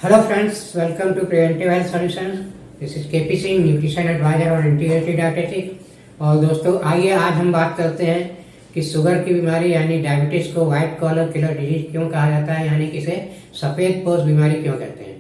Hello friends, welcome to preventive health solutions. This is KP Singh, nutrition advisor और integrated dietetic. और दोस्तों, आइए आज हम बात करते हैं कि शुगर की बीमारी यानी डायबिटीज को व्हाइट कॉलर किलर डिजीज क्यों कहा जाता है, यानी कि इसे सफ़ेद पोश बीमारी क्यों कहते हैं।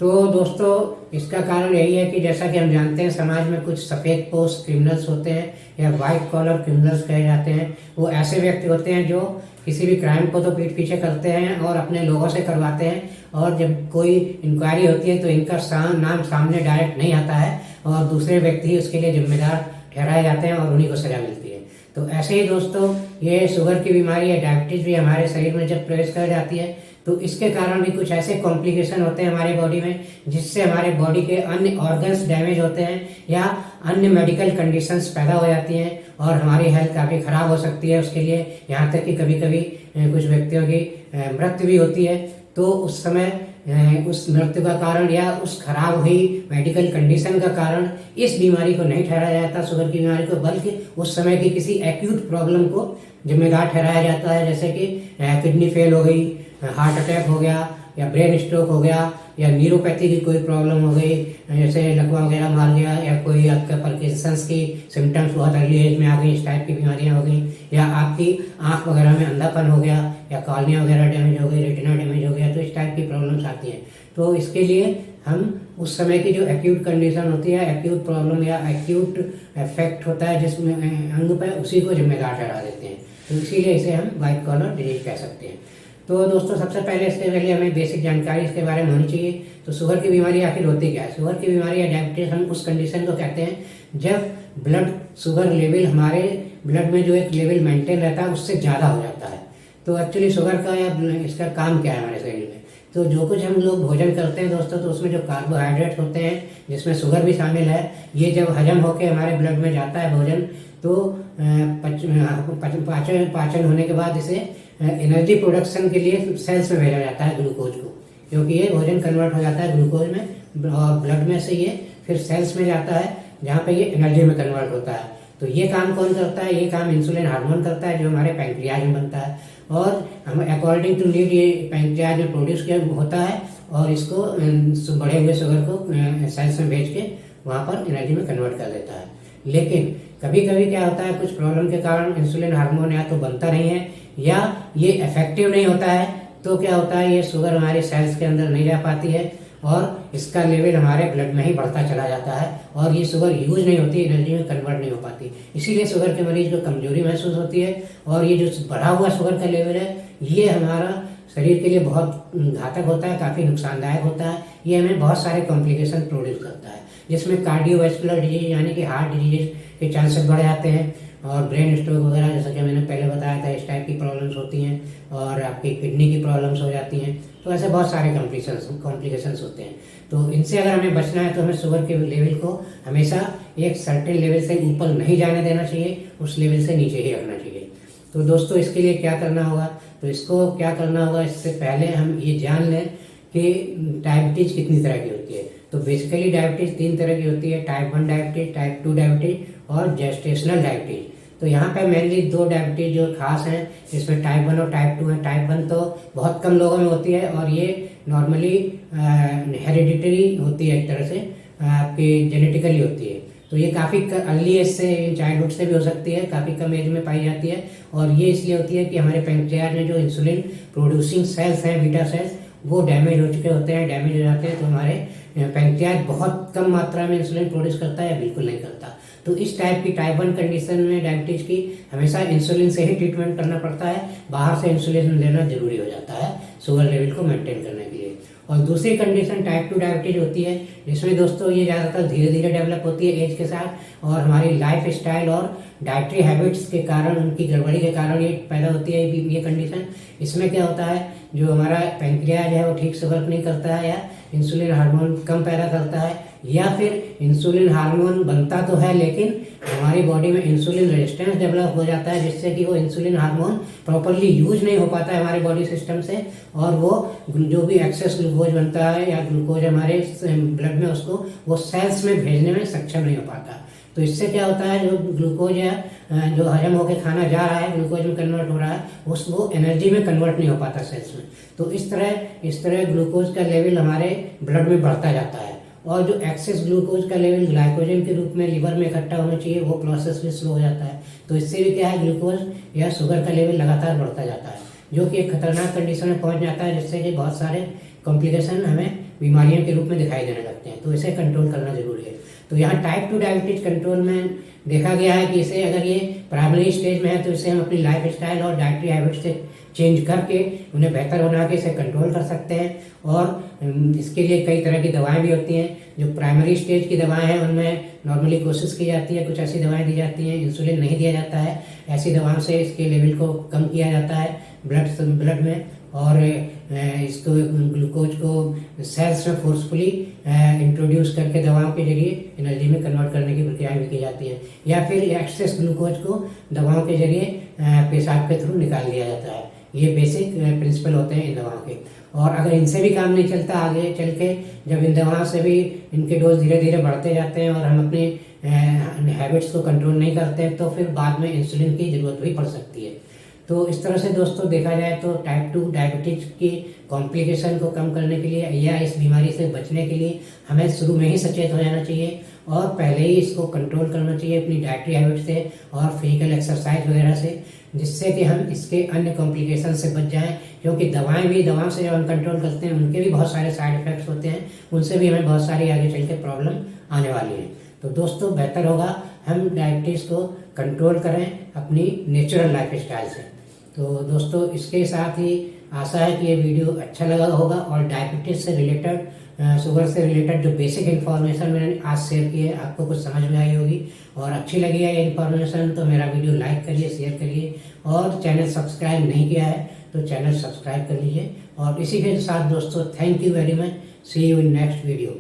तो दोस्तों, इसका कारण यही है कि जैसा कि हम जानते हैं, समाज में कुछ सफ़ेद पोश क्रिमिनल्स होते हैं या व्हाइट कॉलर क्रिमिनल्स कहे जाते हैं। वो ऐसे व्यक्ति होते हैं जो किसी भी क्राइम को तो पीठ पीछे करते हैं और अपने लोगों से करवाते हैं, और जब कोई इंक्वायरी होती है तो इनका नाम सामने डायरेक्ट नहीं आता है और दूसरे व्यक्ति उसके लिए जिम्मेदार ठहराए जाते हैं और उन्हीं को सजा मिलती है। तो ऐसे ही दोस्तों, ये शुगर की बीमारी या डायबिटीज भी हमारे शरीर में जब प्रवेश कर जाती है तो इसके कारण भी कुछ ऐसे कॉम्प्लिकेशन होते हैं हमारी बॉडी में, जिससे हमारे बॉडी के अन्य ऑर्गन्स डैमेज होते हैं या अन्य मेडिकल कंडीशंस पैदा हो जाती हैं और हमारी हेल्थ काफ़ी ख़राब हो सकती है। उसके लिए यहाँ तक कि कभी कभी कुछ व्यक्तियों की मृत्यु भी होती है। तो उस समय उस मृत्यु का कारण या उस खराब हुई मेडिकल कंडीशन का कारण इस बीमारी को नहीं ठहराया जाता, शुगर की बीमारी को, बल्कि उस समय की किसी एक्यूट प्रॉब्लम को जिम्मेदार ठहराया जाता है, जैसे कि किडनी फेल हो गई, हार्ट अटैक हो गया या ब्रेन स्ट्रोक हो गया या न्यूरोपैथी की कोई प्रॉब्लम हो गई, जैसे लकवा वगैरह मार गया, या कोई आपका पार्किंसंस की सिम्टम्स बहुत अर्ली एज में आ गई, इस टाइप की बीमारियां हो गई, या आपकी आंख वगैरह में अंधापन हो गया या कॉर्निया वगैरह डैमेज हो गई, रेटिना डैमेज हो गया, तो इस टाइप की प्रॉब्लम्स आती हैं। तो इसके लिए हम उस समय की जो एक्यूट कंडीशन होती है, एक्यूट प्रॉब्लम या एक्यूट इफेक्ट होता है जिसमें अंग पर, उसी को जिम्मेदार ठहरा देते हैं। तो इसीलिए इसे हम व्हाइट कॉलर डिजीज कह सकते हैं। तो दोस्तों, सबसे पहले इसके पहले हमें बेसिक जानकारी इसके बारे में होनी चाहिए। तो शुगर की बीमारी आखिर होती क्या है? शुगर की बीमारी या डायबिटीज हम उस कंडीशन को कहते हैं जब ब्लड शुगर लेवल, हमारे ब्लड में जो एक लेवल मेंटेन रहता है, उससे ज़्यादा हो जाता है। तो एक्चुअली शुगर का या इसका काम क्या है हमारे शरीर में? तो जो कुछ हम लोग भोजन करते हैं दोस्तों, तो उसमें जो कार्बोहाइड्रेट होते हैं जिसमें शुगर भी शामिल है, ये जब हजम होकर हमारे ब्लड में जाता है भोजन, तो पाचन होने के बाद इसे एनर्जी प्रोडक्शन के लिए सेल्स में भेजा जाता है, ग्लूकोज को, क्योंकि ये भोजन कन्वर्ट हो जाता है ग्लूकोज में और ब्लड में से ये फिर सेल्स में जाता है जहाँ पे ये एनर्जी में कन्वर्ट होता है। तो ये काम कौन करता है? ये काम इंसुलिन हार्मोन करता है, जो हमारे पैंक्रियाज में बनता है, और हम अकॉर्डिंग टू नीड ये पैंक्रियाज में प्रोड्यूस किया होता है और इसको बढ़े हुए शुगर को सेल्स में भेज के वहाँ पर एनर्जी में कन्वर्ट कर देता है। लेकिन कभी कभी क्या होता है, कुछ प्रॉब्लम के कारण इंसुलिन हार्मोन या तो बनता नहीं है या ये इफेक्टिव नहीं होता है। तो क्या होता है, ये शुगर हमारे सेल्स के अंदर नहीं जा पाती है और इसका लेवल हमारे ब्लड में ही बढ़ता चला जाता है और ये शुगर यूज नहीं होती, एनर्जी में कन्वर्ट नहीं हो पाती। इसीलिए शुगर के मरीज को कमजोरी महसूस होती है और ये जो बढ़ा हुआ शुगर का लेवल है, ये हमारा शरीर के लिए बहुत घातक होता है, काफ़ी नुकसानदायक होता है। ये हमें बहुत सारे कॉम्प्लिकेशन प्रोड्यूस करता है, जिसमें कार्डियोवैस्कुलर डिजीज यानी कि हार्ट डिजीज के चांसेस बढ़ जाते हैं और ब्रेन स्ट्रोक वगैरह, जैसा कि मैंने पहले बताया था, इस टाइप की प्रॉब्लम्स होती हैं और आपकी किडनी की प्रॉब्लम्स हो जाती हैं। तो ऐसे बहुत सारे कॉम्प्लिकेशंस होते हैं। तो इनसे अगर हमें बचना है तो हमें शुगर के लेवल को हमेशा एक सर्टेन लेवल से ऊपर नहीं जाने देना चाहिए, उस लेवल से नीचे ही रखना चाहिए। तो दोस्तों, इसके लिए क्या करना होगा? तो इसको क्या करना होगा, इससे पहले हम ये जान लें कि डायबिटीज कितनी तरह की होती है। तो बेसिकली डायबिटीज 3 तरह की होती है, टाइप 1 डायबिटीज, टाइप 2 डायबिटीज और जेस्टेशनल डायबिटीज। तो यहाँ पे मेनली 2 डायबिटीज जो खास हैं, जिसमें टाइप 1 और टाइप 2 है। टाइप 1 तो बहुत कम लोगों में होती है और ये नॉर्मली हेरिडिटरी होती है, एक तरह से आपकी जेनेटिकली होती है। तो ये काफ़ी अर्ली एज से, चाइल्डहुड से भी हो सकती है, काफ़ी कम एज में पाई जाती है और ये इसलिए होती है कि हमारे पैंक्रियाज में जो इंसुलिन प्रोड्यूसिंग सेल्स हैं, बीटा सेल्स, वो डैमेज हो चुके होते हैं, डैमेज हो जाते हैं। तो हमारे पैंक्रियाज बहुत कम मात्रा में इंसुलिन प्रोड्यूस करता है या बिल्कुल नहीं करता। तो इस टाइप की टाइप 1 कंडीशन में डायबिटीज की हमेशा इंसुलिन से ही ट्रीटमेंट करना पड़ता है, बाहर से इंसुलिन लेना जरूरी हो जाता है शुगर लेवल को मेंटेन करने के लिए। और दूसरी कंडीशन टाइप 2 डायबिटीज होती है, जिसमें दोस्तों ये ज़्यादातर धीरे धीरे डेवलप होती है एज के साथ और हमारी लाइफ स्टाइल और डाइटरी हैबिट्स के कारण, उनकी गड़बड़ी के कारण ये पैदा होती है ये कंडीशन। इसमें क्या होता है, जो हमारा पैंक्रियाज है वो ठीक से वर्क नहीं करता है या इंसुलिन हार्मोन कम पैदा करता है, या फिर इंसुलिन हार्मोन बनता तो है लेकिन हमारी बॉडी में इंसुलिन रेजिस्टेंस डेवलप हो जाता है, जिससे कि वो इंसुलिन हार्मोन प्रॉपरली यूज नहीं हो पाता है हमारे बॉडी सिस्टम से और वो जो भी एक्सेस ग्लूकोज बनता है या ग्लूकोज हमारे ब्लड में, उसको वो सेल्स में भेजने में सक्षम नहीं हो पाता। तो तो इससे क्या होता है, जो ग्लूकोज या जो हजम होकर खाना जा रहा है ग्लूकोज में कन्वर्ट हो रहा है, वो एनर्जी में कन्वर्ट नहीं हो पाता सेल्स में। तो इस तरह ग्लूकोज का लेवल हमारे ब्लड में बढ़ता जाता है, और जो एक्सेस ग्लूकोज का लेवल ग्लाइकोजन के रूप में लिवर में इकट्ठा होना चाहिए वो प्रोसेस भी स्लो हो जाता है। तो इससे भी क्या है, ग्लूकोज या शुगर का लेवल लगातार बढ़ता जाता है, जो कि एक खतरनाक कंडीशन में पहुंच जाता है, जिससे कि बहुत सारे कॉम्प्लिकेशन हमें बीमारियों के रूप में दिखाई देने लगते हैं। तो इसे कंट्रोल करना जरूरी है। तो यहाँ टाइप 2 डायबिटीज कंट्रोल में देखा गया है कि इसे अगर ये प्राइमरी स्टेज में है तो इसे हम अपनी लाइफ स्टाइल और डाइटरी हैबिट से चेंज करके उन्हें बेहतर बना के इसे कंट्रोल कर सकते हैं। और इसके लिए कई तरह की दवाएं भी होती हैं। जो प्राइमरी स्टेज की दवाएं हैं उनमें नॉर्मली कोशिश की जाती है, कुछ ऐसी दवाएं दी जाती हैं, इंसुलिन नहीं दिया जाता है, ऐसी दवाओं से इसके लेवल को कम किया जाता है ब्लड में, और इसको ग्लूकोज को सेल्स में फोर्सफुली इंट्रोड्यूस करके दवाओं के जरिए एनर्जी में कन्वर्ट करने की प्रक्रिया भी की जाती है, या फिर एक्सेस ग्लूकोज को दवाओं के जरिए पेशाब के थ्रू निकाल दिया जाता है। ये बेसिक प्रिंसिपल होते हैं इन दवाओं के। और अगर इनसे भी काम नहीं चलता, आगे चल के जब इन दवाओं से भी इनके डोज धीरे धीरे बढ़ते जाते हैं और हम अपनी हैबिट्स को कंट्रोल नहीं करते हैं, तो फिर बाद में इंसुलिन की जरूरत भी पड़ सकती है। तो इस तरह से दोस्तों देखा जाए तो टाइप 2 डायबिटीज की कॉम्प्लिकेशन को कम करने के लिए या इस बीमारी से बचने के लिए हमें शुरू में ही सचेत हो जाना चाहिए, और पहले ही इसको कंट्रोल करना चाहिए अपनी डाइटरी हैबिट से और फिजिकल एक्सरसाइज वगैरह से, जिससे कि हम इसके अन्य कॉम्प्लिकेशन से बच जाएं। क्योंकि दवाओं से जब हम कंट्रोल करते हैं उनके भी बहुत सारे साइड इफेक्ट्स होते हैं, उनसे भी हमें बहुत सारी आगे चल के प्रॉब्लम आने वाली है। तो दोस्तों बेहतर होगा हम डायबिटीज़ को कंट्रोल करें अपनी नेचुरल लाइफ स्टाइल से। तो दोस्तों इसके साथ ही आशा है कि ये वीडियो अच्छा लगा होगा, और डायबिटीज़ से रिलेटेड, शुगर से रिलेटेड जो बेसिक इन्फॉर्मेशन मैंने आज शेयर की है आपको कुछ समझ में आई होगी और अच्छी लगी है ये इन्फॉर्मेशन, तो मेरा वीडियो लाइक करिए, शेयर करिए, और चैनल सब्सक्राइब नहीं किया है तो चैनल सब्सक्राइब कर लीजिए। और इसी के साथ दोस्तों thank you very much, see you in next video.